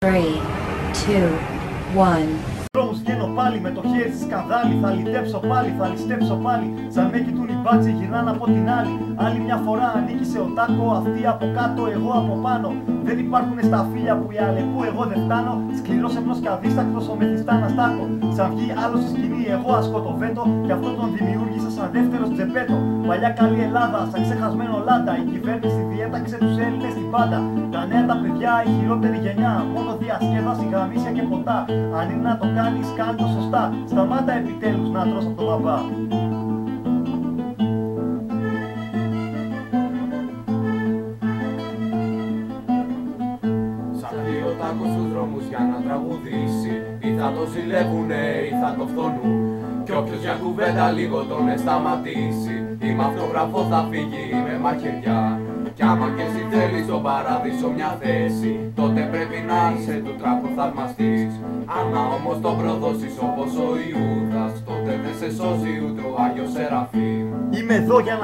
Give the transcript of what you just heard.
3, 2, 1. Δρόμους βγαίνω πάλι με το χέρι στη σκανδάλη. Θα λυτέψω πάλι, θα ληστέψω πάλι. Σαν με κοιτούν οι μπάτσοι γυρνάνε από την άλλη. Άλλη μια φορά ανήκει σε οτάκο. Αυτή από κάτω, εγώ από πάνω. Δεν υπάρχουν στα φύλλα που οι αλεπού εγώ δεν φτάνω. Σκληρός ευνός και αδίστακτος ο Μεθιστά να στάκω. Σαν βγει άλλος στη σκηνή, εγώ ασκώ το βέτο. Και αυτό τον δημιούργησα σαν δεύτερος Τζεπέτο. Παλιά καλή Ελλάδα, σαν ξεχασμένο λάντα. Η κυβέρνηση διέταξε τους Έλληνες στην πάντα. Τα νέα τα παιδιά, η χειρότερη γενιά. Μόνο διασκέδαση, γαμίσια και ποτά. Αν είναι να το κάνεις, κάνε το σωστά. Σταμάτα επιτέλους να τρως από τον μπαμπά. Στους δρόμους για να τραγουδήσει. Ή θα το ζηλεύουνε ή θα το φθονούν. Κι όποιος για κουβέντα λίγο τον σταματήσει, ή μ' αυτογραφό θα φύγει με μαχαιριά. Κι άμα και εσύ θέλεις στον παράδεισο μια θέση, τότε πρέπει να είσαι του τράπου θαυμαστής. Άμα όμως το προδώσεις όπως ο Ιούδας, τότε δεν σε σώζει ούτε ο Άγιος Σεραφείμ. Είμαι εδώ για να